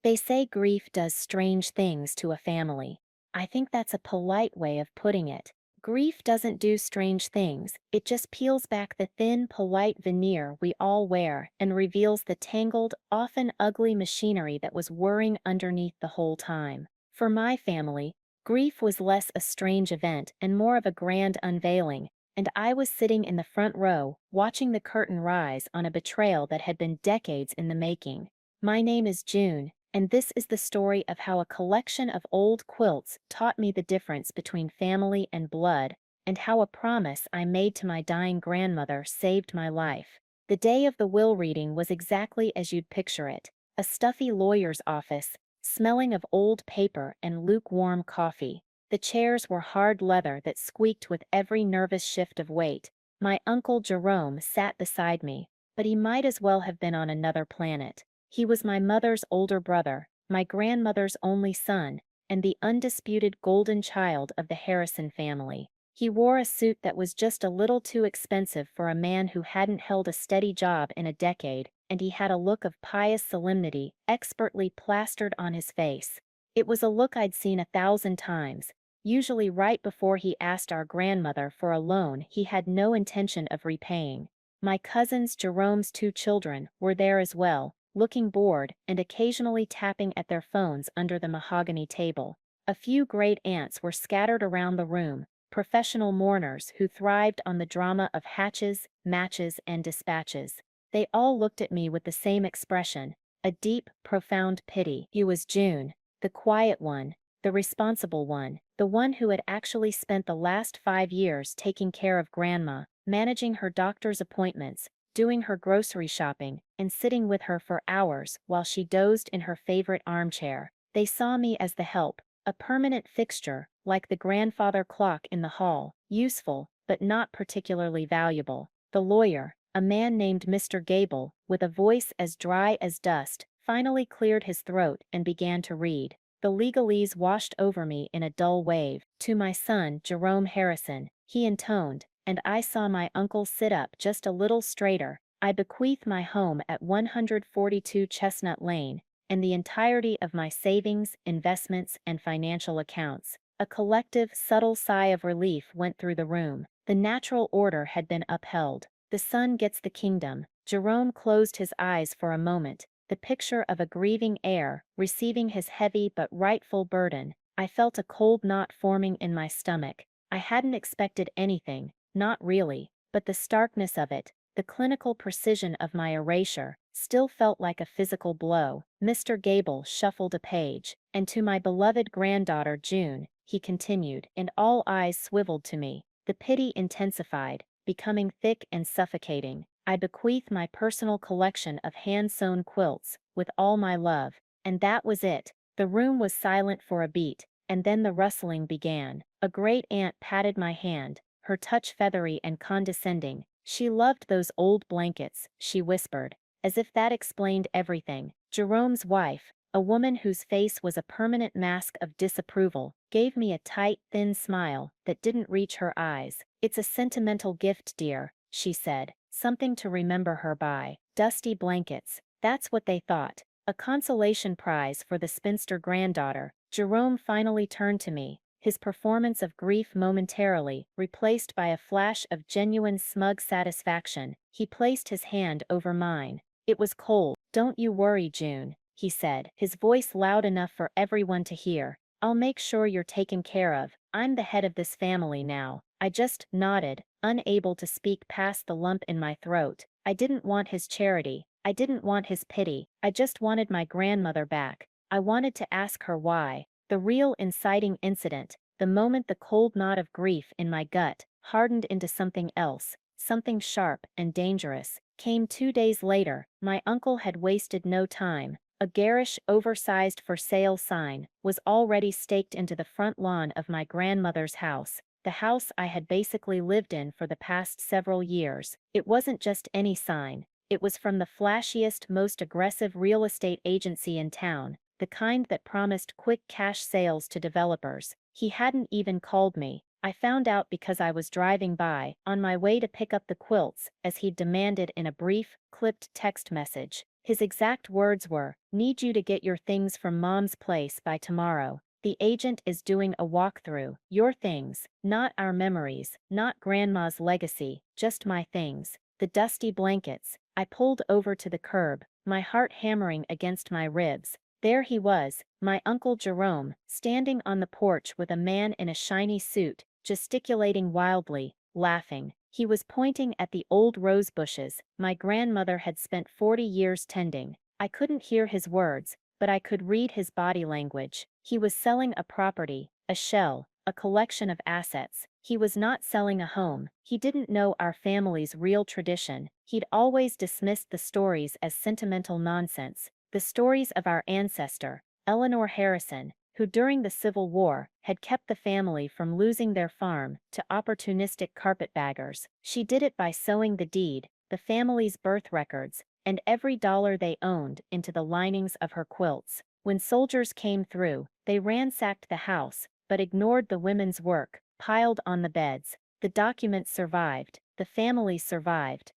They say grief does strange things to a family. I think that's a polite way of putting it. Grief doesn't do strange things, it just peels back the thin, polite veneer we all wear and reveals the tangled, often ugly machinery that was whirring underneath the whole time. For my family, grief was less a strange event and more of a grand unveiling, and I was sitting in the front row, watching the curtain rise on a betrayal that had been decades in the making. My name is June, and this is the story of how a collection of old quilts taught me the difference between family and blood, and how a promise I made to my dying grandmother saved my life. The day of the will reading was exactly as you'd picture it, a stuffy lawyer's office, smelling of old paper and lukewarm coffee. The chairs were hard leather that squeaked with every nervous shift of weight. My uncle Jerome sat beside me, but he might as well have been on another planet. He was my mother's older brother, my grandmother's only son, and the undisputed golden child of the Harrison family. He wore a suit that was just a little too expensive for a man who hadn't held a steady job in a decade, and he had a look of pious solemnity expertly plastered on his face. It was a look I'd seen 1,000 times, usually right before he asked our grandmother for a loan he had no intention of repaying. My cousins Jerome's 2 children were there as well, looking bored and occasionally tapping at their phones under the mahogany table. A few great aunts were scattered around the room, professional mourners who thrived on the drama of hatches, matches, and dispatches. They all looked at me with the same expression, a deep, profound pity. It was June, the quiet one, the responsible one, the one who had actually spent the last 5 years taking care of Grandma, managing her doctor's appointments, doing her grocery shopping, and sitting with her for hours while she dozed in her favorite armchair. They saw me as the help, a permanent fixture, like the grandfather clock in the hall, useful, but not particularly valuable. The lawyer, a man named Mr. Gable, with a voice as dry as dust, finally cleared his throat and began to read. The legalese washed over me in a dull wave. To my son, Jerome Harrison, he intoned, and I saw my uncle sit up just a little straighter. I bequeath my home at 142 Chestnut Lane, and the entirety of my savings, investments, and financial accounts. A collective, subtle sigh of relief went through the room. The natural order had been upheld. The son gets the kingdom. Jerome closed his eyes for a moment, the picture of a grieving heir receiving his heavy but rightful burden. I felt a cold knot forming in my stomach. I hadn't expected anything, not really, but the starkness of it, the clinical precision of my erasure, still felt like a physical blow. Mr. Gable shuffled a page, and to my beloved granddaughter June, he continued, and all eyes swiveled to me. The pity intensified, becoming thick and suffocating. I bequeath my personal collection of hand-sewn quilts, with all my love. And that was it. The room was silent for a beat, and then the rustling began. A great aunt patted my hand, her touch feathery and condescending. She loved those old blankets, she whispered, as if that explained everything. Jerome's wife, a woman whose face was a permanent mask of disapproval, gave me a tight, thin smile that didn't reach her eyes. It's a sentimental gift, dear, she said, something to remember her by. Dusty blankets, that's what they thought. A consolation prize for the spinster granddaughter. Jerome finally turned to me, his performance of grief momentarily replaced by a flash of genuine smug satisfaction. He placed his hand over mine. It was cold. Don't you worry, June, he said, his voice loud enough for everyone to hear. I'll make sure you're taken care of. I'm the head of this family now. I just nodded, unable to speak past the lump in my throat. I didn't want his charity. I didn't want his pity. I just wanted my grandmother back. I wanted to ask her why. The real inciting incident, the moment the cold knot of grief in my gut hardened into something else, something sharp and dangerous, came 2 days later. My uncle had wasted no time. A garish, oversized for sale sign was already staked into the front lawn of my grandmother's house, the house I had basically lived in for the past several years. It wasn't just any sign. It was from the flashiest, most aggressive real estate agency in town, the kind that promised quick cash sales to developers. He hadn't even called me. I found out because I was driving by, on my way to pick up the quilts, as he'd demanded in a brief, clipped text message. His exact words were, "Need you to get your things from Mom's place by tomorrow. The agent is doing a walkthrough. Your things, not our memories, not Grandma's legacy, just my things." The dusty blankets. I pulled over to the curb, my heart hammering against my ribs. There he was, my Uncle Jerome, standing on the porch with a man in a shiny suit, gesticulating wildly, laughing. He was pointing at the old rose bushes my grandmother had spent 40 years tending. I couldn't hear his words, but I could read his body language. He was selling a property, a shell, a collection of assets. He was not selling a home. He didn't know our family's real tradition. He'd always dismissed the stories as sentimental nonsense. The stories of our ancestor, Eleanor Harrison, who during the Civil War had kept the family from losing their farm to opportunistic carpetbaggers. She did it by sewing the deed, the family's birth records, and every dollar they owned into the linings of her quilts. When soldiers came through, they ransacked the house, but ignored the women's work, piled on the beds. The documents survived. The family survived.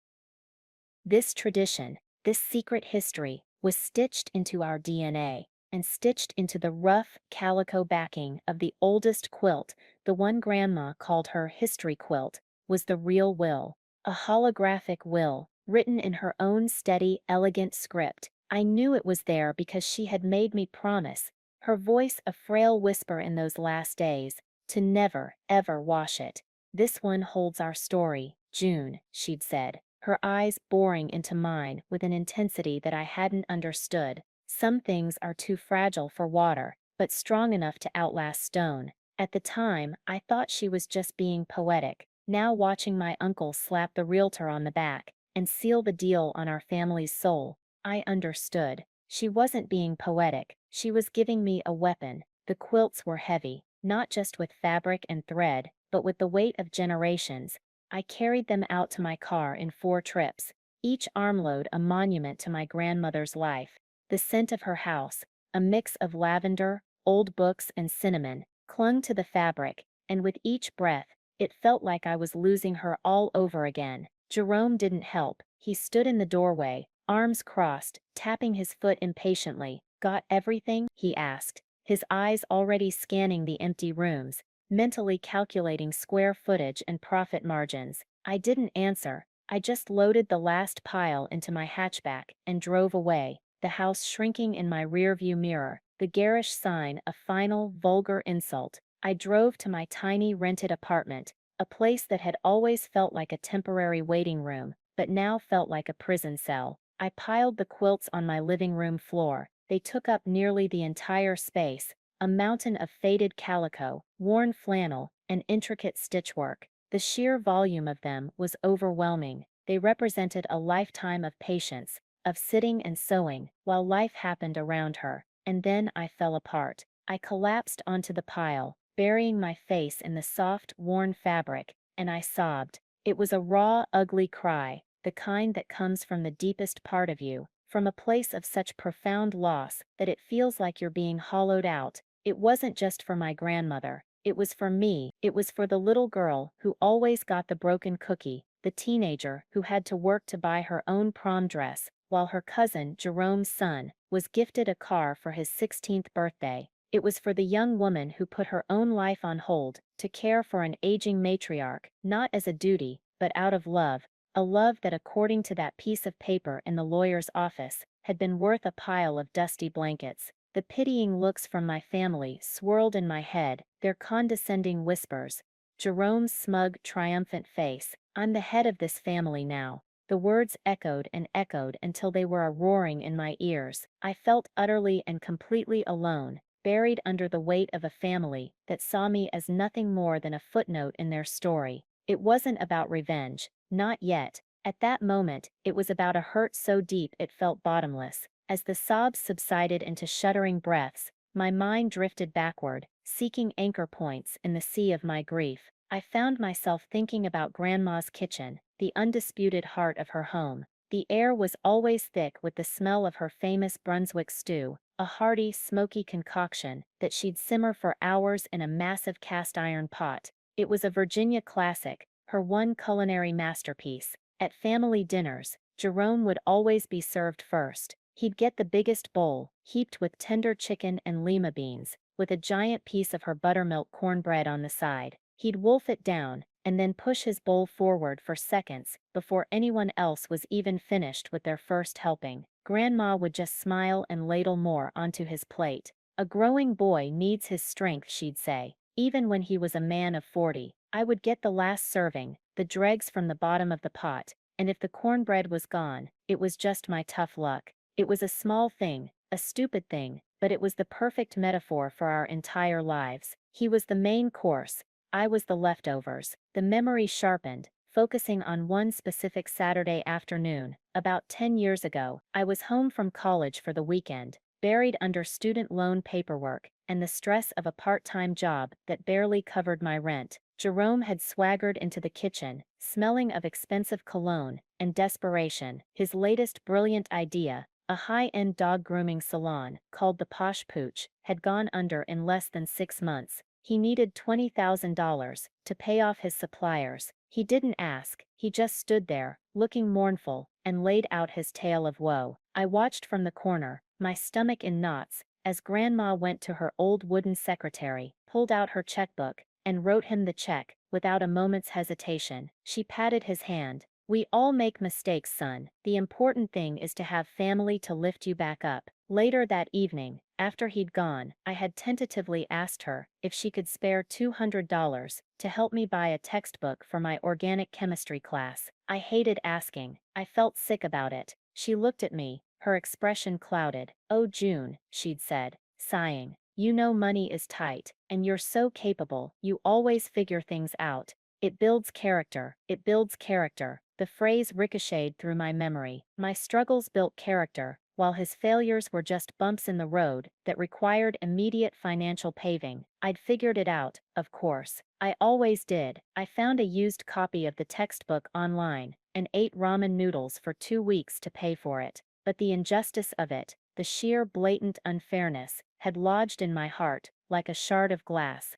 This tradition, this secret history, was stitched into our DNA, and stitched into the rough calico backing of the oldest quilt, the one Grandma called her history quilt, was the real will. A holographic will, written in her own steady, elegant script. I knew it was there because she had made me promise, her voice a frail whisper in those last days, to never, ever wash it. "This one holds our story, June," she'd said, her eyes boring into mine with an intensity that I hadn't understood. "Some things are too fragile for water, but strong enough to outlast stone." At the time, I thought she was just being poetic. Now watching my uncle slap the realtor on the back and seal the deal on our family's soul, I understood. She wasn't being poetic, she was giving me a weapon. The quilts were heavy, not just with fabric and thread, but with the weight of generations. I carried them out to my car in 4 trips, each armload a monument to my grandmother's life. The scent of her house, a mix of lavender, old books, and cinnamon, clung to the fabric, and with each breath, it felt like I was losing her all over again. Jerome didn't help. He stood in the doorway, arms crossed, tapping his foot impatiently. "Got everything?" he asked, his eyes already scanning the empty rooms, mentally calculating square footage and profit margins. I didn't answer. I just loaded the last pile into my hatchback and drove away, the house shrinking in my rearview mirror, the garish sign a final, vulgar insult. I drove to my tiny rented apartment, a place that had always felt like a temporary waiting room, but now felt like a prison cell. I piled the quilts on my living room floor. They took up nearly the entire space, a mountain of faded calico, worn flannel, and intricate stitchwork. The sheer volume of them was overwhelming. They represented a lifetime of patience, of sitting and sewing, while life happened around her. And then I fell apart. I collapsed onto the pile, burying my face in the soft, worn fabric, and I sobbed. It was a raw, ugly cry, the kind that comes from the deepest part of you, from a place of such profound loss that it feels like you're being hollowed out. It wasn't just for my grandmother. It was for me. It was for the little girl who always got the broken cookie, the teenager who had to work to buy her own prom dress, while her cousin, Jerome's son, was gifted a car for his 16th birthday. It was for the young woman who put her own life on hold to care for an aging matriarch, not as a duty, but out of love, a love that, according to that piece of paper in the lawyer's office, had been worth a pile of dusty blankets. The pitying looks from my family swirled in my head, their condescending whispers. Jerome's smug, triumphant face. "I'm the head of this family now." The words echoed and echoed until they were a roaring in my ears. I felt utterly and completely alone, buried under the weight of a family that saw me as nothing more than a footnote in their story. It wasn't about revenge, not yet. At that moment, it was about a hurt so deep it felt bottomless. As the sobs subsided into shuddering breaths, my mind drifted backward, seeking anchor points in the sea of my grief. I found myself thinking about Grandma's kitchen, the undisputed heart of her home. The air was always thick with the smell of her famous Brunswick stew, a hearty, smoky concoction that she'd simmer for hours in a massive cast-iron pot. It was a Virginia classic, her one culinary masterpiece. At family dinners, Jerome would always be served first. He'd get the biggest bowl, heaped with tender chicken and lima beans, with a giant piece of her buttermilk cornbread on the side. He'd wolf it down, and then push his bowl forward for seconds before anyone else was even finished with their first helping. Grandma would just smile and ladle more onto his plate. A growing boy needs his strength, she'd say. Even when he was a man of 40, I would get the last serving, the dregs from the bottom of the pot, and if the cornbread was gone, it was just my tough luck. It was a small thing, a stupid thing, but it was the perfect metaphor for our entire lives. He was the main course, I was the leftovers. The memory sharpened, focusing on one specific Saturday afternoon. About 10 years ago, I was home from college for the weekend, buried under student loan paperwork and the stress of a part-time job that barely covered my rent. Jerome had swaggered into the kitchen, smelling of expensive cologne and desperation. His latest brilliant idea, a high-end dog grooming salon called the Posh Pooch, had gone under in less than 6 months. He needed $20,000 to pay off his suppliers. He didn't ask, he just stood there, looking mournful, and laid out his tale of woe. I watched from the corner, my stomach in knots, as Grandma went to her old wooden secretary, pulled out her checkbook, and wrote him the check, without a moment's hesitation. She patted his hand. "We all make mistakes, son. The important thing is to have family to lift you back up." Later that evening, after he'd gone, I had tentatively asked her if she could spare $200 to help me buy a textbook for my organic chemistry class. I hated asking. I felt sick about it. She looked at me, her expression clouded. "Oh, June," she'd said, sighing. "You know money is tight, and you're so capable. You always figure things out. It builds character. It builds character." The phrase ricocheted through my memory. My struggles built character, while his failures were just bumps in the road that required immediate financial paving. I'd figured it out, of course. I always did. I found a used copy of the textbook online and ate ramen noodles for 2 weeks to pay for it. But the injustice of it, the sheer blatant unfairness, had lodged in my heart like a shard of glass.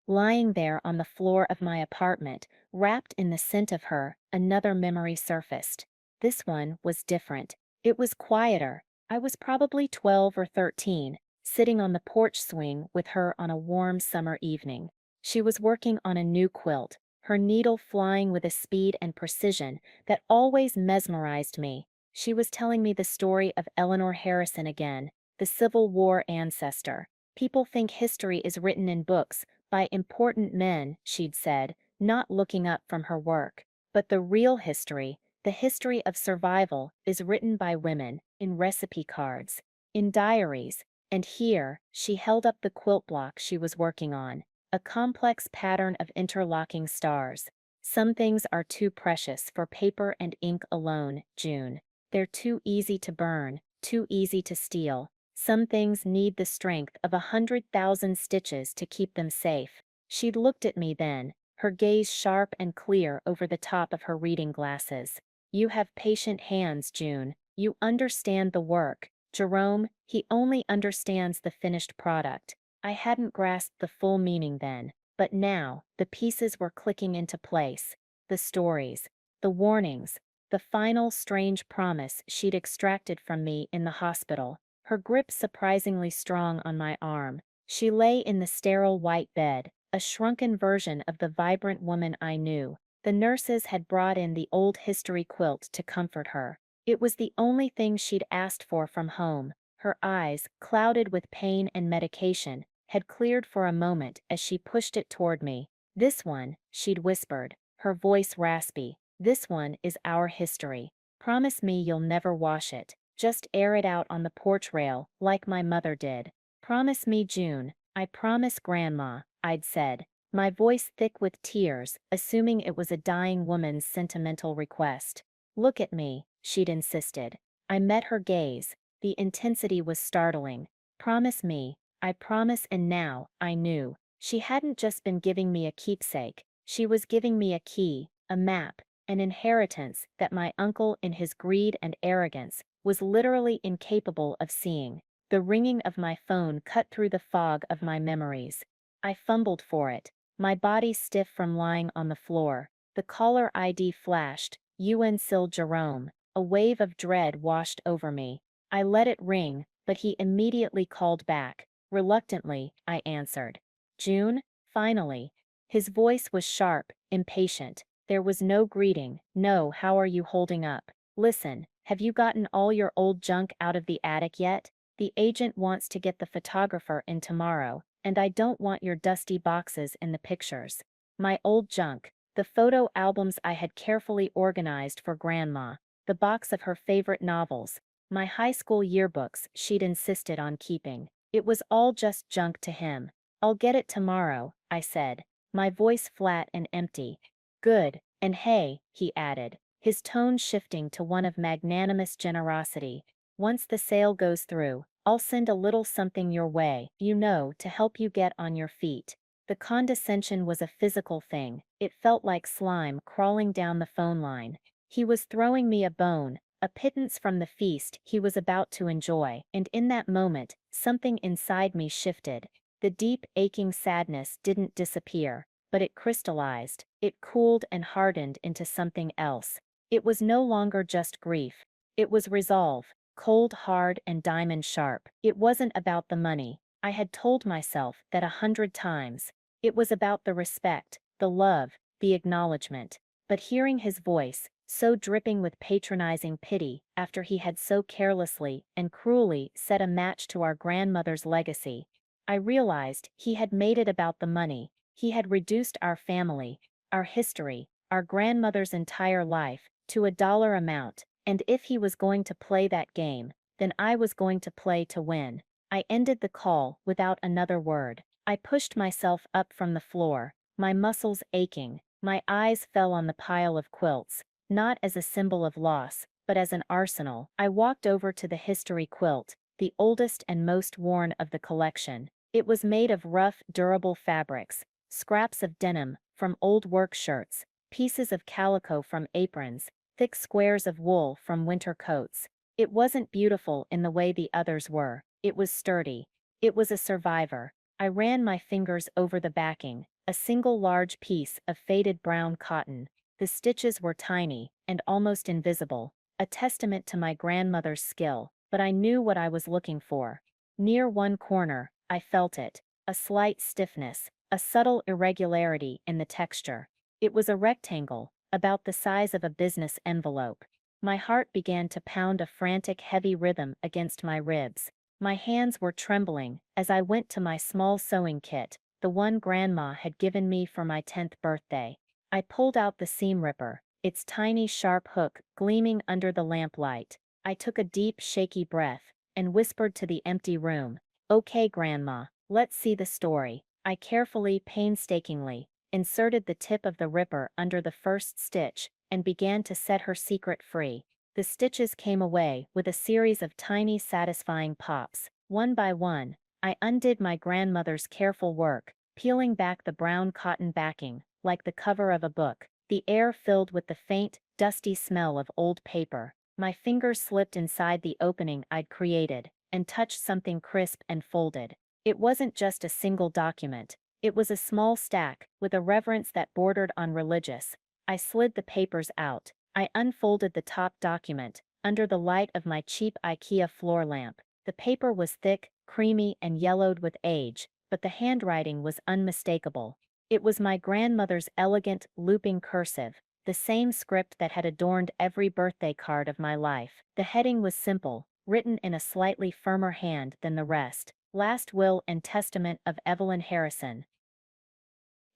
Lying there on the floor of my apartment, wrapped in the scent of her, another memory surfaced. This one was different. It was quieter. I was probably 12 or 13, sitting on the porch swing with her on a warm summer evening. She was working on a new quilt, her needle flying with a speed and precision that always mesmerized me. She was telling me the story of Eleanor Harrison again, the Civil War ancestor. "People think history is written in books by important men," she'd said, not looking up from her work. "But the real history, the history of survival, is written by women, in recipe cards, in diaries." And here, she held up the quilt block she was working on, a complex pattern of interlocking stars. "Some things are too precious for paper and ink alone, June. They're too easy to burn, too easy to steal. Some things need the strength of 100,000 stitches to keep them safe." She'd looked at me then, her gaze sharp and clear over the top of her reading glasses. "You have patient hands, June. You understand the work. Jerome, he only understands the finished product." I hadn't grasped the full meaning then, but now, the pieces were clicking into place. The stories, the warnings, the final strange promise she'd extracted from me in the hospital. Her grip surprisingly strong on my arm. She lay in the sterile white bed, a shrunken version of the vibrant woman I knew. The nurses had brought in the old history quilt to comfort her. It was the only thing she'd asked for from home. Her eyes, clouded with pain and medication, had cleared for a moment as she pushed it toward me. "This one," she'd whispered, her voice raspy, "this one is our history. Promise me you'll never wash it. Just air it out on the porch rail, like my mother did." "Promise me, June." "I promise, Grandma," I'd said, my voice thick with tears, assuming it was a dying woman's sentimental request. "Look at me," she'd insisted. I met her gaze. The intensity was startling. "Promise me." I promise, and now, I knew. She hadn't just been giving me a keepsake. She was giving me a key, a map, an inheritance that my uncle, in his greed and arrogance, was literally incapable of seeing. The ringing of my phone cut through the fog of my memories. I fumbled for it, my body stiff from lying on the floor. The caller ID flashed, UN Sil Jerome. A wave of dread washed over me. I let it ring, but he immediately called back. Reluctantly, I answered. June, finally. His voice was sharp, impatient. There was no greeting, no how are you holding up. Listen, have you gotten all your old junk out of the attic yet? The agent wants to get the photographer in tomorrow, and I don't want your dusty boxes in the pictures. My old junk, the photo albums I had carefully organized for Grandma, the box of her favorite novels, my high school yearbooks she'd insisted on keeping. It was all just junk to him. I'll get it tomorrow, I said, my voice flat and empty. Good, and hey, he added, his tone shifting to one of magnanimous generosity. Once the sale goes through, I'll send a little something your way, to help you get on your feet. The condescension was a physical thing. It felt like slime crawling down the phone line. He was throwing me a bone, a pittance from the feast he was about to enjoy, and in that moment, something inside me shifted. The deep, aching sadness didn't disappear, but it crystallized, it cooled and hardened into something else. It was no longer just grief. It was resolve, cold hard and diamond sharp. It wasn't about the money. I had told myself that 100 times. It was about the respect, the love, the acknowledgement. But hearing his voice, so dripping with patronizing pity, after he had so carelessly and cruelly set a match to our grandmother's legacy, I realized he had made it about the money. He had reduced our family, our history, our grandmother's entire life, to a dollar amount, and if he was going to play that game, then I was going to play to win. I ended the call without another word. I pushed myself up from the floor, my muscles aching. My eyes fell on the pile of quilts, not as a symbol of loss, but as an arsenal. I walked over to the history quilt, the oldest and most worn of the collection. It was made of rough, durable fabrics, scraps of denim from old work shirts, pieces of calico from aprons, thick squares of wool from winter coats. It wasn't beautiful in the way the others were. It was sturdy. It was a survivor. I ran my fingers over the backing, a single large piece of faded brown cotton. The stitches were tiny and almost invisible, a testament to my grandmother's skill, but I knew what I was looking for. Near one corner, I felt it, a slight stiffness, a subtle irregularity in the texture. It was a rectangle, about the size of a business envelope. My heart began to pound a frantic heavy rhythm against my ribs. My hands were trembling as I went to my small sewing kit, the one Grandma had given me for my 10th birthday. I pulled out the seam ripper, its tiny sharp hook gleaming under the lamplight. I took a deep, shaky breath and whispered to the empty room, "Okay, Grandma, let's see the story." I carefully, painstakingly, inserted the tip of the ripper under the first stitch and began to set her secret free. The stitches came away with a series of tiny satisfying pops. One by one, I undid my grandmother's careful work, peeling back the brown cotton backing, like the cover of a book, the air filled with the faint, dusty smell of old paper. My fingers slipped inside the opening I'd created, and touched something crisp and folded. It wasn't just a single document. It was a small stack, with a reverence that bordered on religious. I slid the papers out. I unfolded the top document, under the light of my cheap IKEA floor lamp. The paper was thick, creamy, and yellowed with age, but the handwriting was unmistakable. It was my grandmother's elegant, looping cursive, the same script that had adorned every birthday card of my life. The heading was simple, written in a slightly firmer hand than the rest: Last Will and Testament of Evelyn Harrison.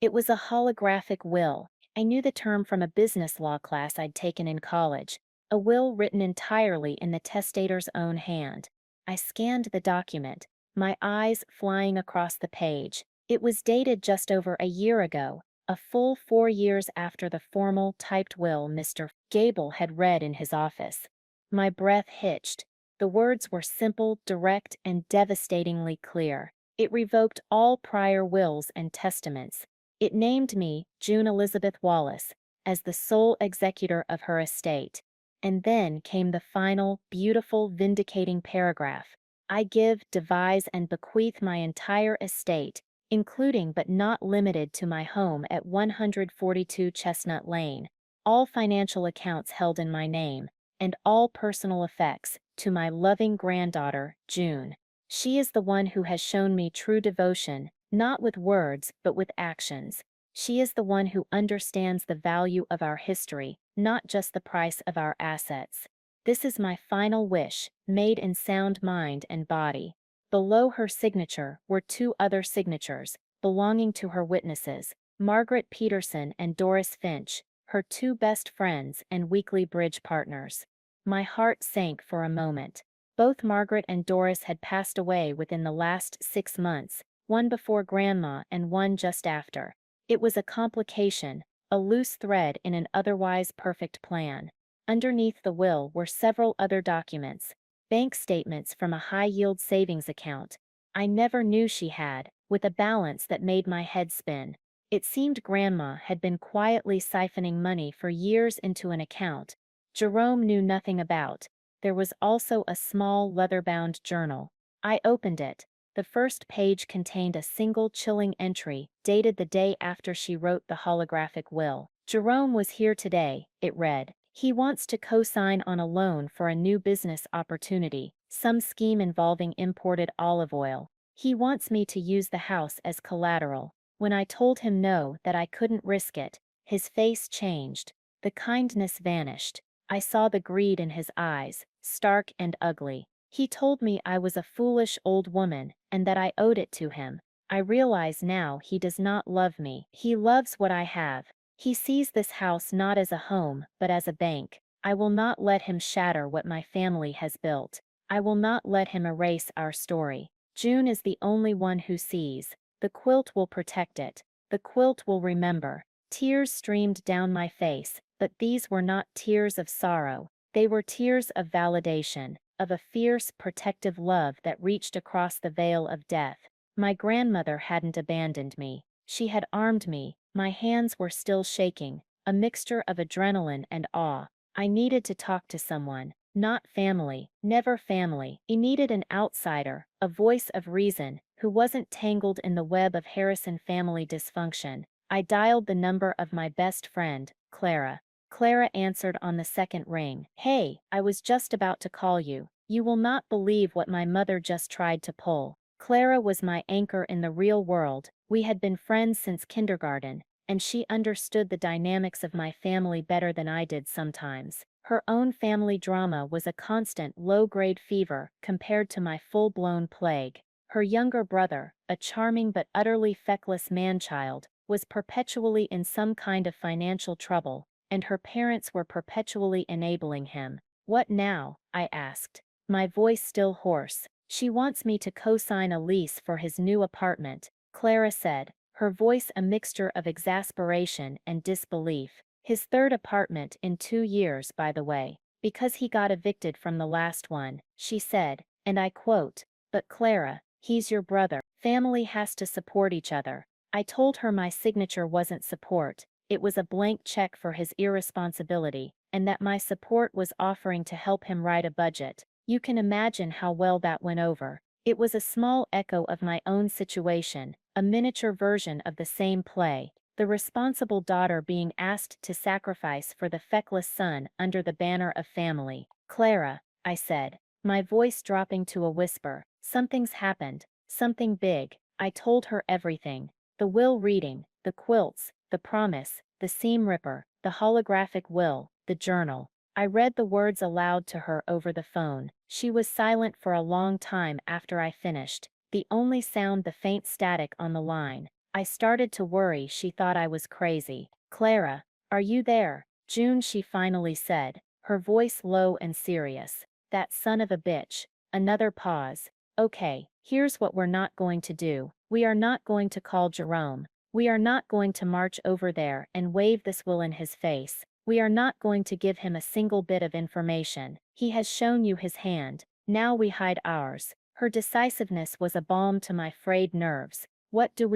It was a holographic will. I knew the term from a business law class I'd taken in college. A will written entirely in the testator's own hand. I scanned the document, my eyes flying across the page. It was dated just over a year ago, a full 4 years after the formal, typed will Mr. Gable had read in his office. My breath hitched. The words were simple, direct, and devastatingly clear. It revoked all prior wills and testaments. It named me, June Elizabeth Wallace, as the sole executor of her estate. And then came the final, beautiful, vindicating paragraph. I give, devise, and bequeath my entire estate, including but not limited to my home at 142 Chestnut Lane, all financial accounts held in my name, and all personal effects, to my loving granddaughter, June. She is the one who has shown me true devotion, not with words but with actions. She is the one who understands the value of our history, not just the price of our assets. This is my final wish, made in sound mind and body. Below her signature were two other signatures, belonging to her witnesses, Margaret Peterson and Doris Finch, her two best friends and weekly bridge partners. My heart sank for a moment. Both Margaret and Doris had passed away within the last 6 months, one before Grandma and one just after. It was a complication, a loose thread in an otherwise perfect plan. Underneath the will were several other documents, bank statements from a high-yield savings account I never knew she had, with a balance that made my head spin. It seemed Grandma had been quietly siphoning money for years into an account Jerome knew nothing about. There was also a small leather-bound journal. I opened it. The first page contained a single chilling entry, dated the day after she wrote the holographic will. Jerome was here today, it read. He wants to co-sign on a loan for a new business opportunity, some scheme involving imported olive oil. He wants me to use the house as collateral. When I told him no, that I couldn't risk it, his face changed. The kindness vanished. I saw the greed in his eyes, stark and ugly. He told me I was a foolish old woman, and that I owed it to him. I realize now he does not love me. He loves what I have. He sees this house not as a home, but as a bank. I will not let him shatter what my family has built. I will not let him erase our story. June is the only one who sees. The quilt will protect it. The quilt will remember. Tears streamed down my face, but these were not tears of sorrow. They were tears of validation, of a fierce, protective love that reached across the veil of death. My grandmother hadn't abandoned me. She had armed me. My hands were still shaking, a mixture of adrenaline and awe. I needed to talk to someone, not family, never family. I needed an outsider, a voice of reason, who wasn't tangled in the web of Harrison family dysfunction. I dialed the number of my best friend, Clara. Clara answered on the second ring. Hey, I was just about to call you. You will not believe what my mother just tried to pull. Clara was my anchor in the real world. We had been friends since kindergarten, and she understood the dynamics of my family better than I did sometimes. Her own family drama was a constant low-grade fever compared to my full-blown plague. Her younger brother, a charming but utterly feckless man-child, was perpetually in some kind of financial trouble, and her parents were perpetually enabling him. What now? I asked, my voice still hoarse. She wants me to co-sign a lease for his new apartment, Clara said, her voice a mixture of exasperation and disbelief. His third apartment in 2 years, by the way, because he got evicted from the last one, she said, and I quote, "But Clara, he's your brother. Family has to support each other." I told her my signature wasn't support, it was a blank check for his irresponsibility, and that my support was offering to help him write a budget. You can imagine how well that went over. It was a small echo of my own situation, a miniature version of the same play, the responsible daughter being asked to sacrifice for the feckless son under the banner of family. Clara, I said, my voice dropping to a whisper, something's happened, something big. I told her everything. The will reading, the quilts, the promise, the seam ripper, the holographic will, the journal. I read the words aloud to her over the phone. She was silent for a long time after I finished, the only sound the faint static on the line. I started to worry she thought I was crazy. Clara, are you there? June, she finally said, her voice low and serious. That son of a bitch. Another pause. Okay, here's what we're not going to do. We are not going to call Jerome. We are not going to march over there and wave this will in his face. We are not going to give him a single bit of information. He has shown you his hand. Now we hide ours. Her decisiveness was a balm to my frayed nerves. What do?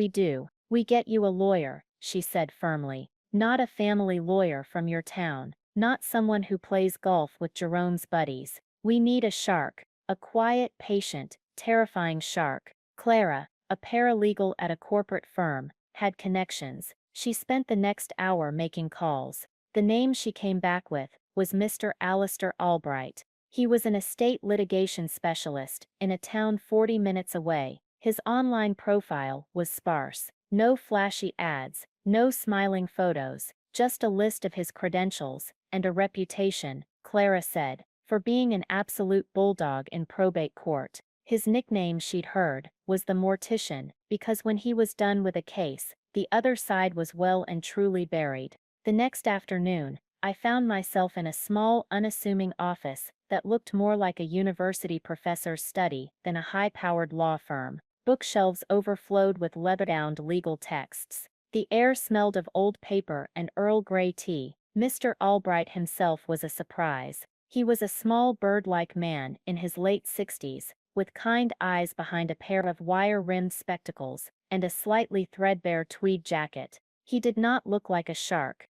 We get you a lawyer, she said firmly. Not a family lawyer from your town. Not someone who plays golf with Jerome's buddies. We need a shark. A quiet, patient, terrifying shark. Clara, a paralegal at a corporate firm, had connections. She spent the next hour making calls. The name she came back with was Mr. Alistair Albright. He was an estate litigation specialist in a town 40 minutes away. His online profile was sparse. No flashy ads, no smiling photos, just a list of his credentials and a reputation, Clara said, for being an absolute bulldog in probate court. His nickname, she'd heard, was the Mortician, because when he was done with a case, the other side was well and truly buried. The next afternoon, I found myself in a small, unassuming office that looked more like a university professor's study than a high-powered law firm. Bookshelves overflowed with leather-bound legal texts. The air smelled of old paper and Earl Grey tea. Mr. Albright himself was a surprise. He was a small bird-like man in his late 60s, with kind eyes behind a pair of wire-rimmed spectacles and a slightly threadbare tweed jacket. He did not look like a shark.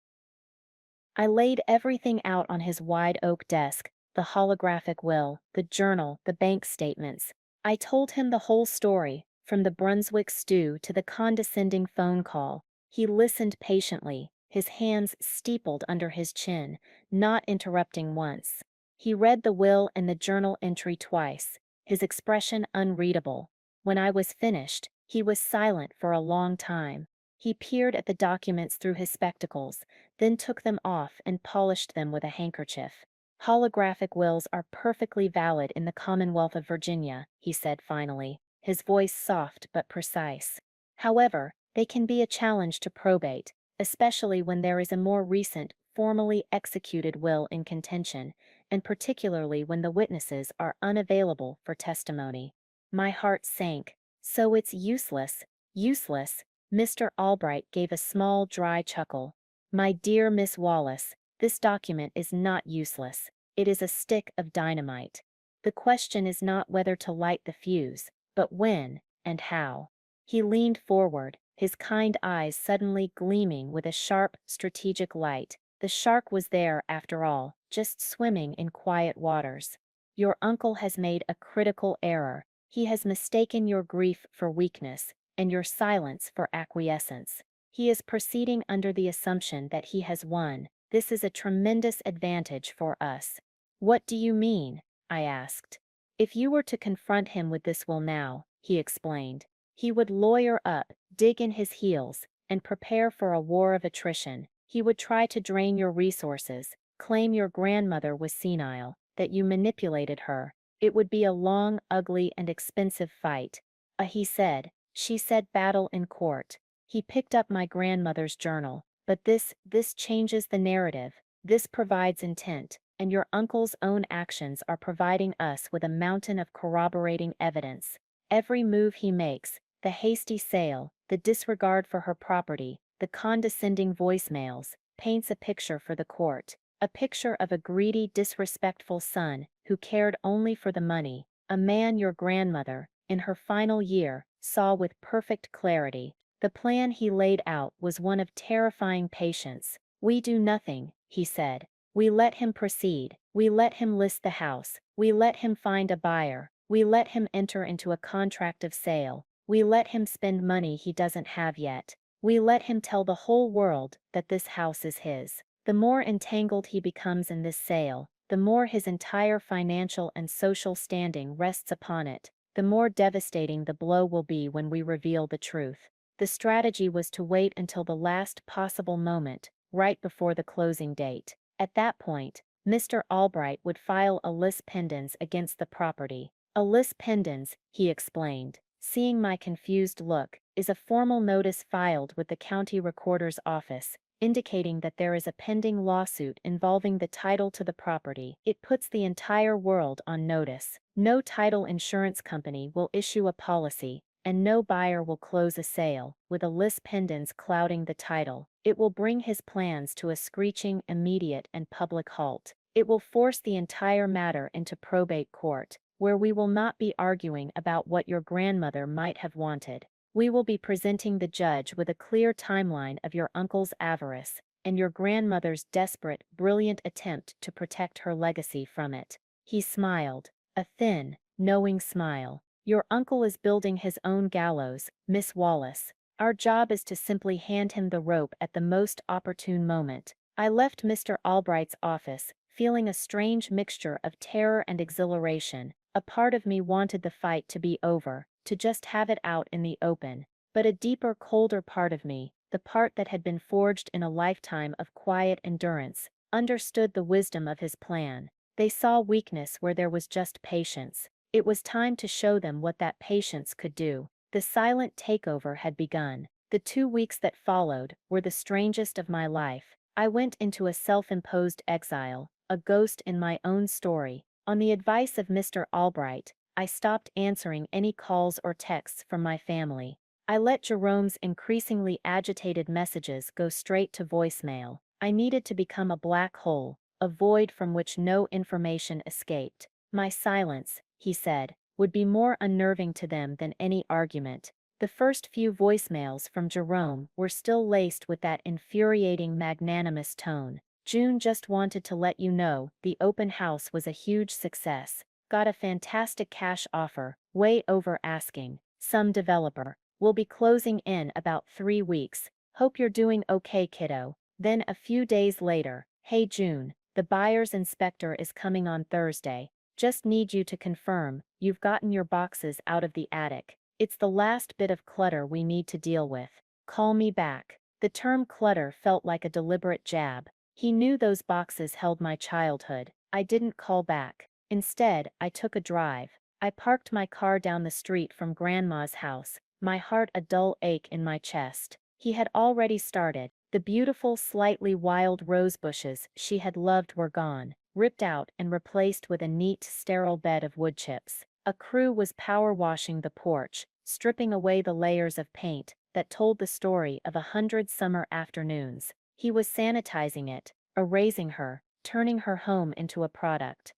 I laid everything out on his wide oak desk, the holographic will, the journal, the bank statements. I told him the whole story, from the Brunswick stew to the condescending phone call. He listened patiently, his hands steepled under his chin, not interrupting once. He read the will and the journal entry twice, his expression unreadable. When I was finished, he was silent for a long time. He peered at the documents through his spectacles, then took them off and polished them with a handkerchief. Holographic wills are perfectly valid in the Commonwealth of Virginia, he said finally, his voice soft but precise. However, they can be a challenge to probate, especially when there is a more recent, formally executed will in contention, and particularly when the witnesses are unavailable for testimony. My heart sank. So it's useless, useless. Mr. Albright gave a small, dry chuckle. My dear Miss Wallace, this document is not useless. It is a stick of dynamite. The question is not whether to light the fuse, but when and how. He leaned forward, his kind eyes suddenly gleaming with a sharp, strategic light. The shark was there, after all, just swimming in quiet waters. Your uncle has made a critical error. He has mistaken your grief for weakness, and your silence for acquiescence. He is proceeding under the assumption that he has won. This is a tremendous advantage for us. What do you mean? I asked. If you were to confront him with this will now, he explained, he would lawyer up, dig in his heels, and prepare for a war of attrition. He would try to drain your resources, claim your grandmother was senile, that you manipulated her. It would be a long, ugly, and expensive fight. He said. She said battle in court. He picked up my grandmother's journal. But this changes the narrative. This provides intent, and your uncle's own actions are providing us with a mountain of corroborating evidence. Every move he makes, the hasty sale, the disregard for her property, the condescending voicemails, paints a picture for the court. A picture of a greedy, disrespectful son who cared only for the money. A man your grandmother, in her final year, saw with perfect clarity. The plan he laid out was one of terrifying patience. We do nothing, he said. We let him proceed. We let him list the house. We let him find a buyer. We let him enter into a contract of sale. We let him spend money he doesn't have yet. We let him tell the whole world that this house is his. The more entangled he becomes in this sale, the more his entire financial and social standing rests upon it, the more devastating the blow will be when we reveal the truth. The strategy was to wait until the last possible moment, right before the closing date. At that point, Mr. Albright would file a lis pendens against the property. A lis pendens, he explained, seeing my confused look, is a formal notice filed with the county recorder's office, indicating that there is a pending lawsuit involving the title to the property. It puts the entire world on notice. No title insurance company will issue a policy, and no buyer will close a sale, with a lis pendens clouding the title. It will bring his plans to a screeching, immediate, and public halt. It will force the entire matter into probate court, where we will not be arguing about what your grandmother might have wanted. We will be presenting the judge with a clear timeline of your uncle's avarice, and your grandmother's desperate, brilliant attempt to protect her legacy from it. He smiled, a thin, knowing smile. Your uncle is building his own gallows, Miss Wallace. Our job is to simply hand him the rope at the most opportune moment. I left Mr. Albright's office, feeling a strange mixture of terror and exhilaration. A part of me wanted the fight to be over, to just have it out in the open. But a deeper, colder part of me, the part that had been forged in a lifetime of quiet endurance, understood the wisdom of his plan. They saw weakness where there was just patience. It was time to show them what that patience could do. The silent takeover had begun. The 2 weeks that followed were the strangest of my life. I went into a self-imposed exile, a ghost in my own story. On the advice of Mr. Albright, I stopped answering any calls or texts from my family. I let Jerome's increasingly agitated messages go straight to voicemail. I needed to become a black hole, a void from which no information escaped. My silence, he said, would be more unnerving to them than any argument. The first few voicemails from Jerome were still laced with that infuriating magnanimous tone. June just wanted to let you know the open house was a huge success. Got a fantastic cash offer, way over asking. Some developer. Will be closing in about 3 weeks. Hope you're doing okay, kiddo. Then a few days later, hey June, the buyer's inspector is coming on Thursday. Just need you to confirm you've gotten your boxes out of the attic. It's the last bit of clutter we need to deal with. Call me back. The term clutter felt like a deliberate jab. He knew those boxes held my childhood. I didn't call back. Instead, I took a drive. I parked my car down the street from Grandma's house, my heart a dull ache in my chest. He had already started. The beautiful, slightly wild rose bushes she had loved were gone, ripped out and replaced with a neat, sterile bed of wood chips. A crew was power washing the porch, stripping away the layers of paint that told the story of 100 summer afternoons. He was sanitizing it, erasing her, turning her home into a product.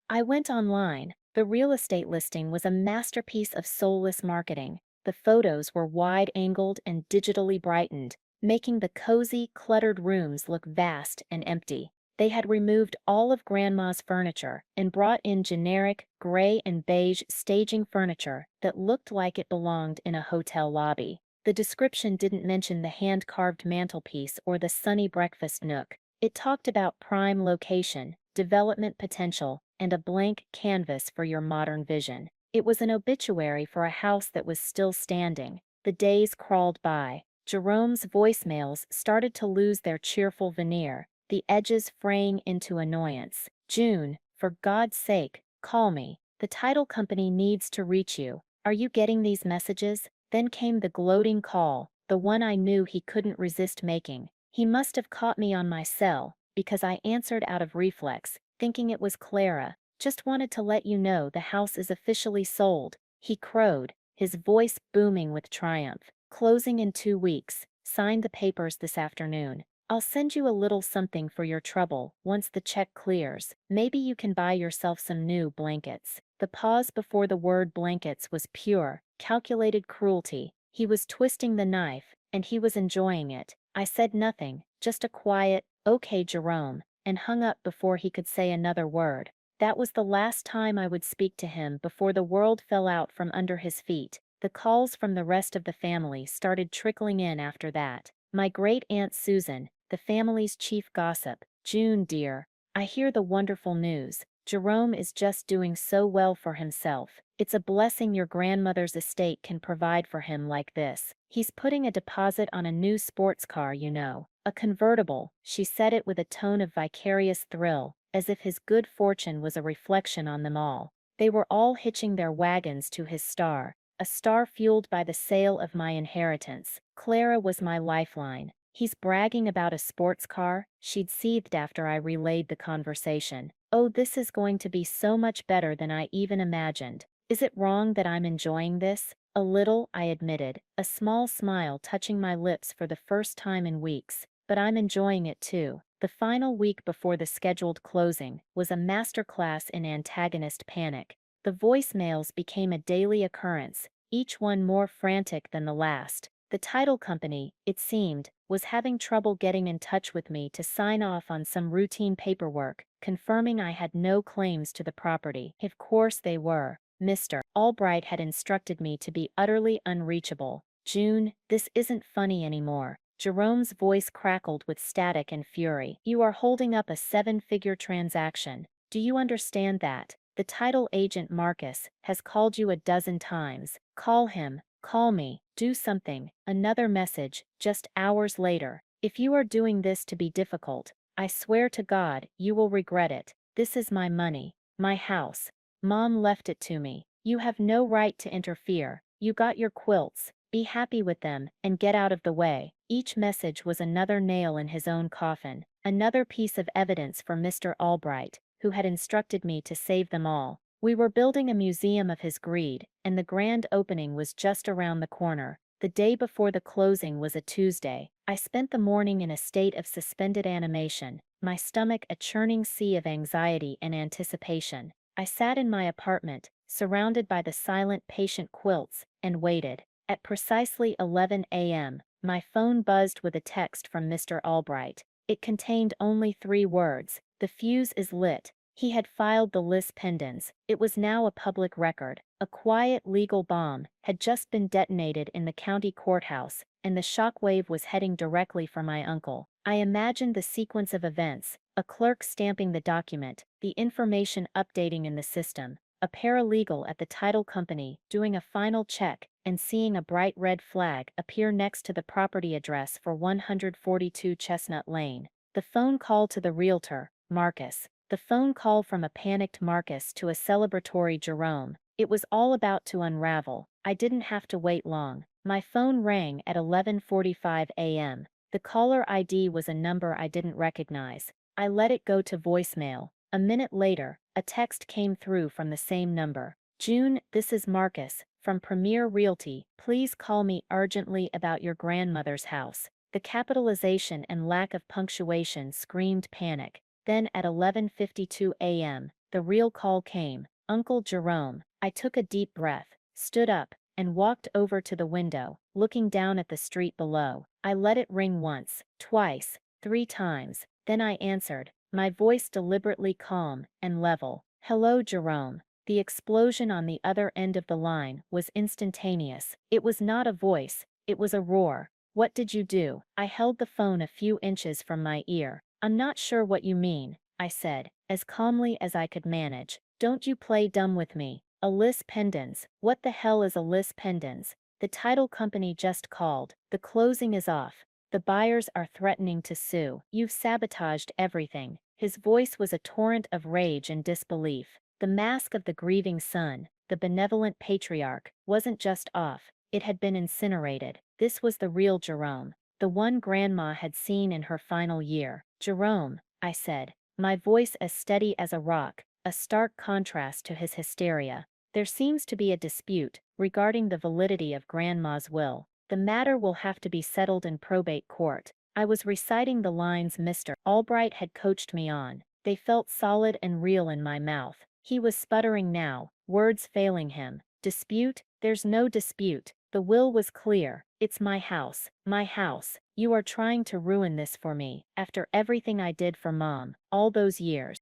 I went online. The real estate listing was a masterpiece of soulless marketing. The photos were wide-angled and digitally brightened, making the cozy, cluttered rooms look vast and empty. They had removed all of Grandma's furniture and brought in generic, gray and beige staging furniture that looked like it belonged in a hotel lobby. The description didn't mention the hand-carved mantelpiece or the sunny breakfast nook. It talked about prime location, development potential, and a blank canvas for your modern vision. It was an obituary for a house that was still standing. The days crawled by. Jerome's voicemails started to lose their cheerful veneer, the edges fraying into annoyance. June, for God's sake, call me. The title company needs to reach you. Are you getting these messages? Then came the gloating call, the one I knew he couldn't resist making. He must have caught me on my cell, because I answered out of reflex, thinking it was Clara. Just wanted to let you know the house is officially sold, he crowed, his voice booming with triumph. Closing in 2 weeks. Sign the papers this afternoon. I'll send you a little something for your trouble once the check clears. Maybe you can buy yourself some new blankets. The pause before the word blankets was pure, calculated cruelty. He was twisting the knife, and he was enjoying it. I said nothing, just a quiet, "Okay, Jerome," and hung up before he could say another word. That was the last time I would speak to him before the world fell out from under his feet. The calls from the rest of the family started trickling in after that. My great-aunt Susan, the family's chief gossip. "June, dear, I hear the wonderful news. Jerome is just doing so well for himself. It's a blessing your grandmother's estate can provide for him like this. He's putting a deposit on a new sports car, you know. A convertible." She said it with a tone of vicarious thrill, as if his good fortune was a reflection on them all. They were all hitching their wagons to his star, a star fueled by the sale of my inheritance. Clara was my lifeline. "He's bragging about a sports car," she'd seethed after I relayed the conversation. "Oh, this is going to be so much better than I even imagined. Is it wrong that I'm enjoying this?" "A little," I admitted, a small smile touching my lips for the first time in weeks. "But I'm enjoying it too." The final week before the scheduled closing was a masterclass in antagonist panic. The voicemails became a daily occurrence, each one more frantic than the last. The title company, it seemed, was having trouble getting in touch with me to sign off on some routine paperwork, confirming I had no claims to the property. Of course they were. Mr. Albright had instructed me to be utterly unreachable. "June, this isn't funny anymore. Jerome's voice crackled with static and fury. You are holding up a seven-figure transaction. Do you understand that? The title agent Marcus has called you a dozen times. Call him. Call me. Do something. Another message, just hours later. If you are doing this to be difficult, I swear to God, you will regret it. This is my money. My house. Mom left it to me. You have no right to interfere. You got your quilts. Be happy with them, and get out of the way. Each message was another nail in his own coffin, another piece of evidence for Mr. Albright, who had instructed me to save them all. We were building a museum of his greed, and the grand opening was just around the corner. The day before the closing was a Tuesday. I spent the morning in a state of suspended animation, my stomach a churning sea of anxiety and anticipation. I sat in my apartment, surrounded by the silent, patient quilts, and waited. At precisely 11 a.m., my phone buzzed with a text from Mr. Albright. It contained only 3 words: "The fuse is lit." He had filed the lis pendens. It was now a public record. A quiet legal bomb had just been detonated in the county courthouse, and the shockwave was heading directly for my uncle. I imagined the sequence of events: a clerk stamping the document, the information updating in the system, a paralegal at the title company doing a final check, and seeing a bright red flag appear next to the property address for 142 Chestnut Lane. The phone call to the realtor, Marcus. The phone call from a panicked Marcus to a celebratory Jerome. It was all about to unravel. I didn't have to wait long. My phone rang at 11:45 a.m. The caller ID was a number I didn't recognize. I let it go to voicemail. A minute later, a text came through from the same number. June, this is Marcus, from Premier Realty. Please call me urgently about your grandmother's house. The capitalization and lack of punctuation screamed panic. Then at 11:52 a.m., the real call came. Uncle Jerome. I took a deep breath, stood up, and walked over to the window, looking down at the street below. I let it ring once, twice, 3 times. Then I answered, my voice deliberately calm and level. Hello, Jerome. The explosion on the other end of the line was instantaneous. It was not a voice, it was a roar. What did you do? I held the phone a few inches from my ear. I'm not sure what you mean, I said, as calmly as I could manage. Don't you play dumb with me. A lis pendens. What the hell is a lis pendens? The title company just called. The closing is off. The buyers are threatening to sue. You've sabotaged everything. His voice was a torrent of rage and disbelief. The mask of the grieving son, the benevolent patriarch, wasn't just off. It had been incinerated. This was the real Jerome, the one Grandma had seen in her final year. Jerome, I said, my voice as steady as a rock, a stark contrast to his hysteria. There seems to be a dispute regarding the validity of Grandma's will. The matter will have to be settled in probate court. I was reciting the lines Mr. Albright had coached me on. They felt solid and real in my mouth. He was sputtering now, words failing him. Dispute? There's no dispute. The will was clear. It's my house. My house. You are trying to ruin this for me, after everything I did for Mom, all those years.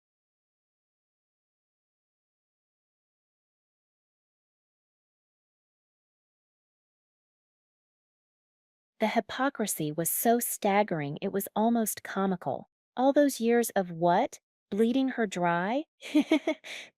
The hypocrisy was so staggering it was almost comical. All those years of what? Bleeding her dry?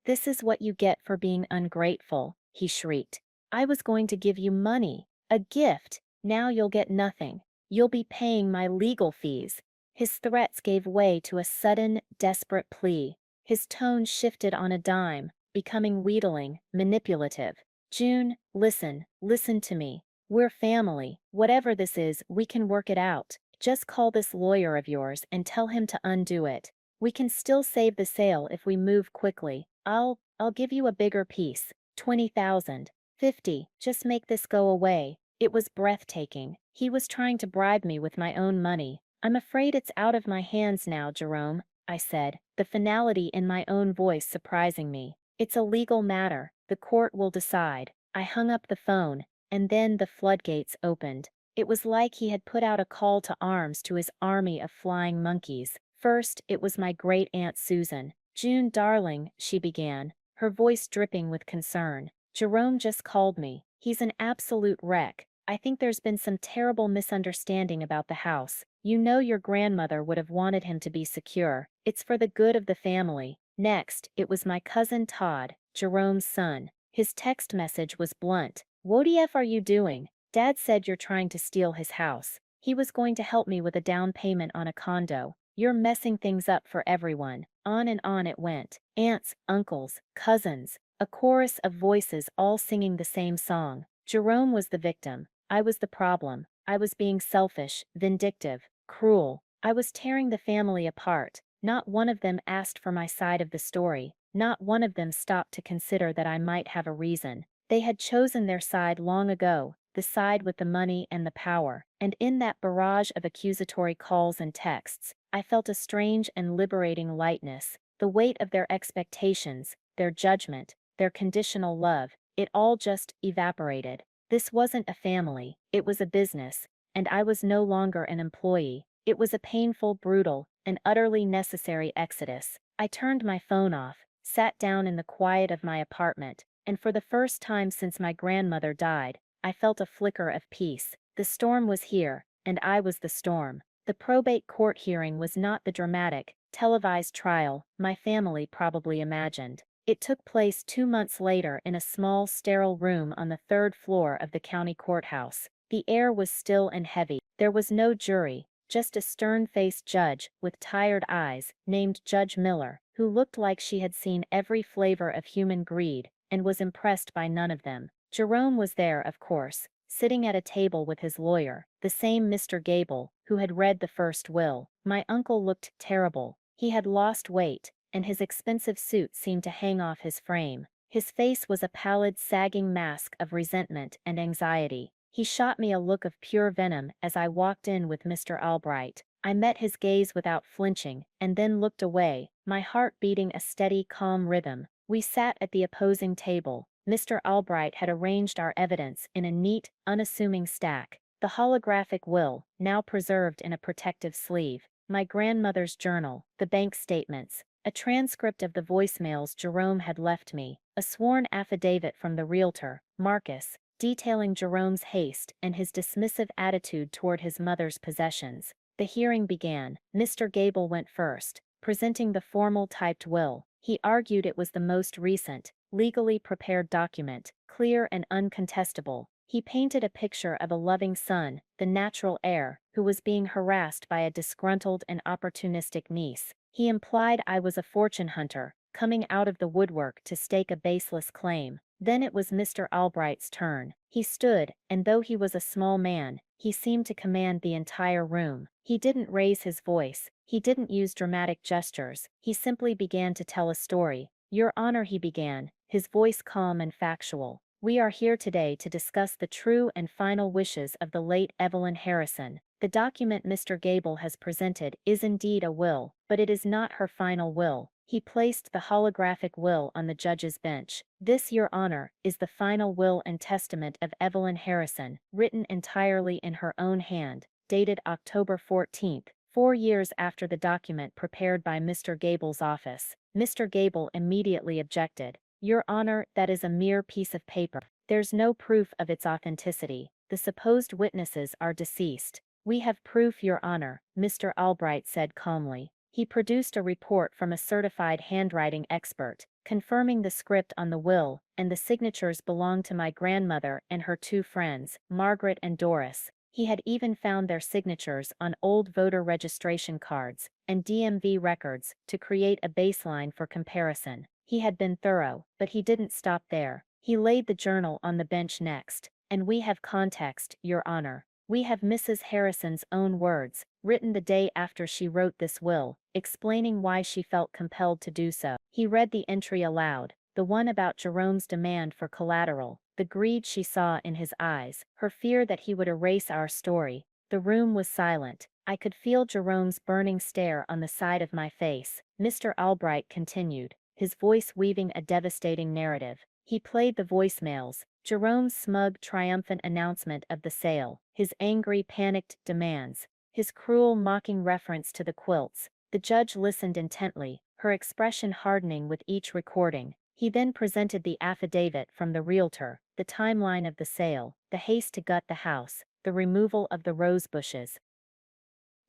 This is what you get for being ungrateful, he shrieked. I was going to give you money, a gift. Now you'll get nothing. You'll be paying my legal fees. His threats gave way to a sudden, desperate plea. His tone shifted on a dime, becoming wheedling, manipulative. June, listen to me. We're family. Whatever this is, we can work it out. Just call this lawyer of yours and tell him to undo it. We can still save the sale if we move quickly. I'll give you a bigger piece. 20,000. 50. Just make this go away. It was breathtaking. He was trying to bribe me with my own money. I'm afraid it's out of my hands now, Jerome, I said, the finality in my own voice surprising me. It's a legal matter. The court will decide. I hung up the phone. And then the floodgates opened. It was like he had put out a call to arms to his army of flying monkeys. First, it was my great-aunt Susan. June, darling, she began, her voice dripping with concern. Jerome just called me. He's an absolute wreck. I think there's been some terrible misunderstanding about the house. You know your grandmother would have wanted him to be secure. It's for the good of the family. Next, it was my cousin Todd, Jerome's son. His text message was blunt. What the F are you doing? Dad said you're trying to steal his house. He was going to help me with a down payment on a condo. You're messing things up for everyone. On and on it went. Aunts, uncles, cousins, a chorus of voices all singing the same song. Jerome was the victim. I was the problem. I was being selfish, vindictive, cruel. I was tearing the family apart. Not one of them asked for my side of the story. Not one of them stopped to consider that I might have a reason. They had chosen their side long ago, the side with the money and the power. And in that barrage of accusatory calls and texts, I felt a strange and liberating lightness. The weight of their expectations, their judgment, their conditional love, it all just evaporated. This wasn't a family, it was a business, and I was no longer an employee. It was a painful, brutal, and utterly necessary exodus. I turned my phone off, sat down in the quiet of my apartment, and for the first time since my grandmother died, I felt a flicker of peace. The storm was here, and I was the storm. The probate court hearing was not the dramatic, televised trial my family probably imagined. It took place 2 months later in a small, sterile room on the third floor of the county courthouse. The air was still and heavy. There was no jury, just a stern-faced judge with tired eyes, named Judge Miller, who looked like she had seen every flavor of human greed and was impressed by none of them. Jerome was there, of course, sitting at a table with his lawyer, the same Mr. Gable, who had read the first will. My uncle looked terrible. He had lost weight, and his expensive suit seemed to hang off his frame. His face was a pallid, sagging mask of resentment and anxiety. He shot me a look of pure venom as I walked in with Mr. Albright. I met his gaze without flinching, and then looked away, my heart beating a steady, calm rhythm. We sat at the opposing table. Mr. Albright had arranged our evidence in a neat, unassuming stack. The holographic will, now preserved in a protective sleeve, my grandmother's journal, the bank statements, a transcript of the voicemails Jerome had left me, a sworn affidavit from the realtor, Marcus, detailing Jerome's haste and his dismissive attitude toward his mother's possessions. The hearing began. Mr. Gable went first, presenting the formal typed will. He argued it was the most recent, legally prepared document, clear and uncontestable. He painted a picture of a loving son, the natural heir, who was being harassed by a disgruntled and opportunistic niece. He implied I was a fortune hunter, coming out of the woodwork to stake a baseless claim. Then it was Mr. Albright's turn. He stood, and though he was a small man, he seemed to command the entire room. He didn't raise his voice. He didn't use dramatic gestures. He simply began to tell a story. "Your Honor," he began, his voice calm and factual. "We are here today to discuss the true and final wishes of the late Evelyn Harrison. The document Mr. Gable has presented is indeed a will, but it is not her final will." He placed the holographic will on the judge's bench. "This, Your Honor, is the final will and testament of Evelyn Harrison, written entirely in her own hand, dated October 14th, 4 years after the document prepared by Mr. Gable's office." Mr. Gable immediately objected. "Your Honor, that is a mere piece of paper. There's no proof of its authenticity. The supposed witnesses are deceased." "We have proof, Your Honor," Mr. Albright said calmly. He produced a report from a certified handwriting expert, confirming the script on the will, and the signatures belonged to my grandmother and her two friends, Margaret and Doris. He had even found their signatures on old voter registration cards and DMV records to create a baseline for comparison. He had been thorough, but he didn't stop there. He laid the journal on the bench next. "And we have context, Your Honor. We have Mrs. Harrison's own words, written the day after she wrote this will, explaining why she felt compelled to do so." He read the entry aloud, the one about Jerome's demand for collateral, the greed she saw in his eyes, her fear that he would erase our story. The room was silent. I could feel Jerome's burning stare on the side of my face. Mr. Albright continued, his voice weaving a devastating narrative. He played the voicemails, Jerome's smug, triumphant announcement of the sale, his angry, panicked demands, his cruel, mocking reference to the quilts. The judge listened intently, her expression hardening with each recording. He then presented the affidavit from the realtor, the timeline of the sale, the haste to gut the house, the removal of the rose bushes.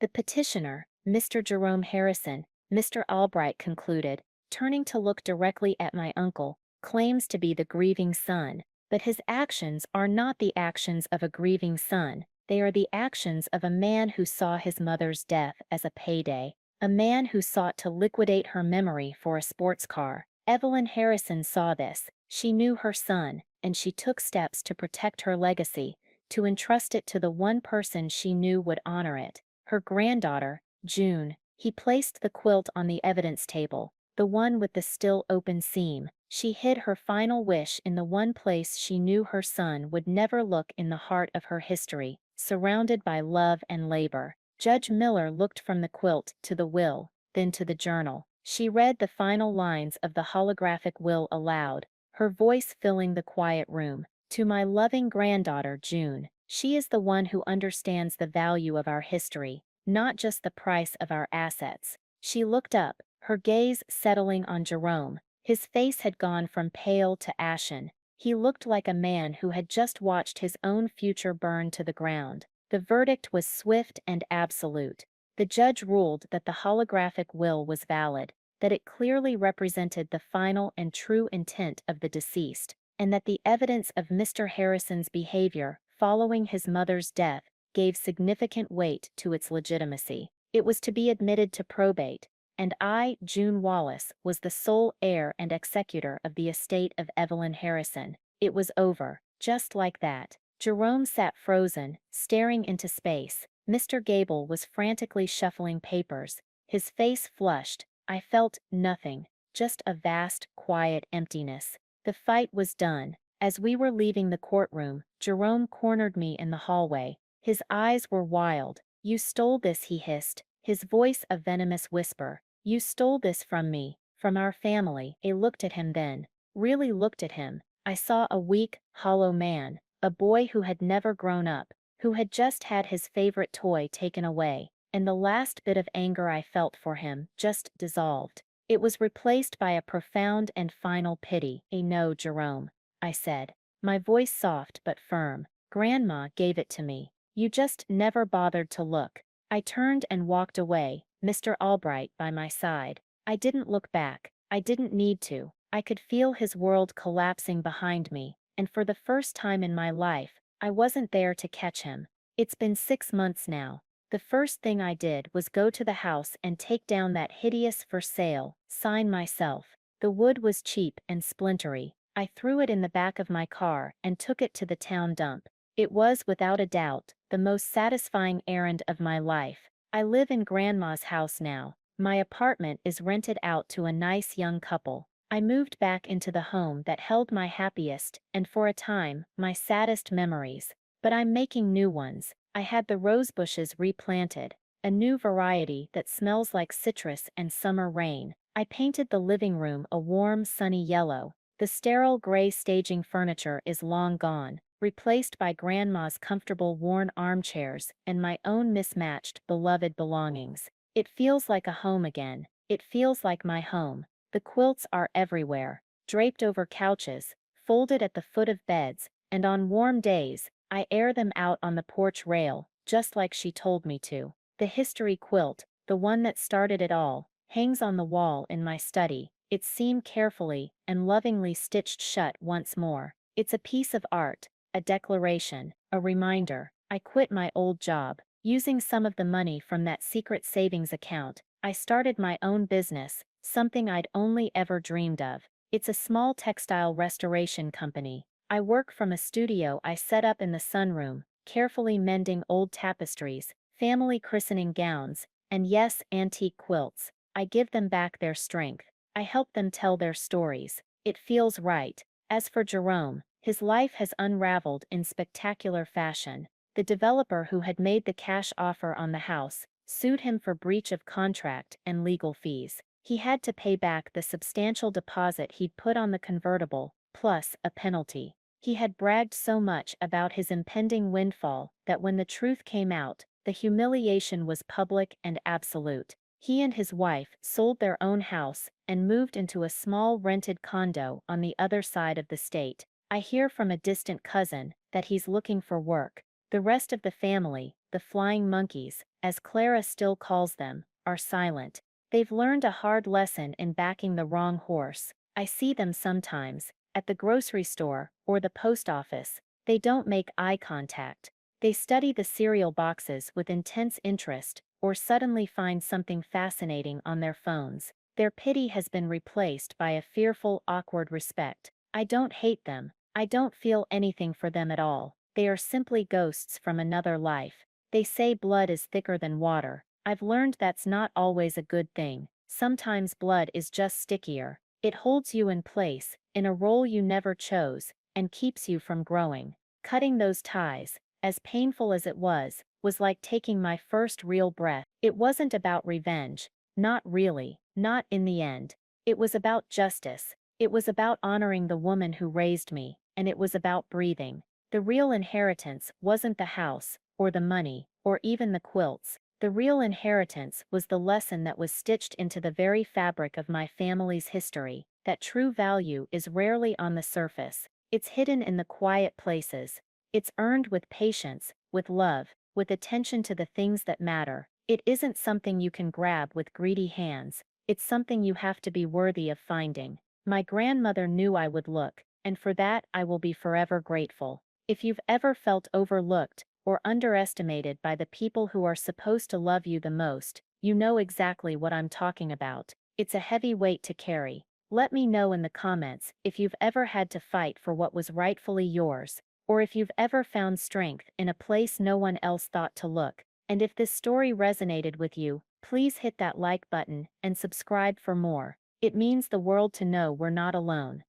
The petitioner, Mr. Jerome Harrison, Mr. Albright concluded, turning to look directly at my uncle, claims to be the grieving son, but his actions are not the actions of a grieving son, they are the actions of a man who saw his mother's death as a payday, a man who sought to liquidate her memory for a sports car. Evelyn Harrison saw this, she knew her son, and she took steps to protect her legacy, to entrust it to the one person she knew would honor it. Her granddaughter, June. He placed the quilt on the evidence table, the one with the still open seam. She hid her final wish in the one place she knew her son would never look, in the heart of her history, surrounded by love and labor. Judge Miller looked from the quilt to the will, then to the journal. She read the final lines of the holographic will aloud, her voice filling the quiet room. To my loving granddaughter, June. She is the one who understands the value of our history, not just the price of our assets. She looked up, her gaze settling on Jerome. His face had gone from pale to ashen. He looked like a man who had just watched his own future burn to the ground. The verdict was swift and absolute. The judge ruled that the holographic will was valid, that it clearly represented the final and true intent of the deceased, and that the evidence of Mr. Harrison's behavior following his mother's death gave significant weight to its legitimacy. It was to be admitted to probate, and I, June Wallace, was the sole heir and executor of the estate of Evelyn Harrison. It was over, just like that. Jerome sat frozen, staring into space. Mr. Gable was frantically shuffling papers, his face flushed. I felt nothing, just a vast, quiet emptiness. The fight was done. As we were leaving the courtroom, Jerome cornered me in the hallway. His eyes were wild. "You stole this," he hissed, his voice a venomous whisper. "You stole this from me, from our family." I looked at him then, really looked at him. I saw a weak, hollow man, a boy who had never grown up, who had just had his favorite toy taken away, and the last bit of anger I felt for him just dissolved. It was replaced by a profound and final pity. "No, Jerome," I said, my voice soft but firm. "Grandma gave it to me. You just never bothered to look." I turned and walked away, Mr. Albright by my side. I didn't look back. I didn't need to. I could feel his world collapsing behind me, and for the first time in my life, I wasn't there to catch him. It's been 6 months now. The first thing I did was go to the house and take down that hideous "for sale" sign myself. The wood was cheap and splintery. I threw it in the back of my car and took it to the town dump. It was, without a doubt, the most satisfying errand of my life. I live in Grandma's house now. My apartment is rented out to a nice young couple. I moved back into the home that held my happiest, and for a time, my saddest memories. But I'm making new ones. I had the rose bushes replanted, a new variety that smells like citrus and summer rain. I painted the living room a warm, sunny yellow. The sterile gray staging furniture is long gone, replaced by Grandma's comfortable worn armchairs and my own mismatched, beloved belongings. It feels like a home again. It feels like my home. The quilts are everywhere, draped over couches, folded at the foot of beds, and on warm days, I air them out on the porch rail, just like she told me to. The history quilt, the one that started it all, hangs on the wall in my study, its seam carefully and lovingly stitched shut once more. It's a piece of art, a declaration, a reminder. I quit my old job. Using some of the money from that secret savings account, I started my own business, something I'd only ever dreamed of. It's a small textile restoration company. I work from a studio I set up in the sunroom, carefully mending old tapestries, family christening gowns, and yes, antique quilts. I give them back their strength. I help them tell their stories. It feels right. As for Jerome, his life has unraveled in spectacular fashion. The developer who had made the cash offer on the house sued him for breach of contract and legal fees. He had to pay back the substantial deposit he'd put on the convertible, plus a penalty. He had bragged so much about his impending windfall that when the truth came out, the humiliation was public and absolute. He and his wife sold their own house and moved into a small rented condo on the other side of the state. I hear from a distant cousin that he's looking for work. The rest of the family, the flying monkeys, as Clara still calls them, are silent. They've learned a hard lesson in backing the wrong horse. I see them sometimes, at the grocery store or the post office. They don't make eye contact. They study the cereal boxes with intense interest, or suddenly find something fascinating on their phones. Their pity has been replaced by a fearful, awkward respect. I don't hate them. I don't feel anything for them at all. They are simply ghosts from another life. They say blood is thicker than water. I've learned that's not always a good thing. Sometimes blood is just stickier. It holds you in place, in a role you never chose, and keeps you from growing. Cutting those ties, as painful as it was like taking my first real breath. It wasn't about revenge. Not really. Not in the end. It was about justice. It was about honoring the woman who raised me, and it was about breathing. The real inheritance wasn't the house, or the money, or even the quilts. The real inheritance was the lesson that was stitched into the very fabric of my family's history, that true value is rarely on the surface. It's hidden in the quiet places. It's earned with patience, with love, with attention to the things that matter. It isn't something you can grab with greedy hands. It's something you have to be worthy of finding. My grandmother knew I would look, and for that I will be forever grateful. If you've ever felt overlooked or underestimated by the people who are supposed to love you the most, you know exactly what I'm talking about. It's a heavy weight to carry. Let me know in the comments if you've ever had to fight for what was rightfully yours, or if you've ever found strength in a place no one else thought to look. And if this story resonated with you, please hit that like button and subscribe for more. It means the world to know we're not alone.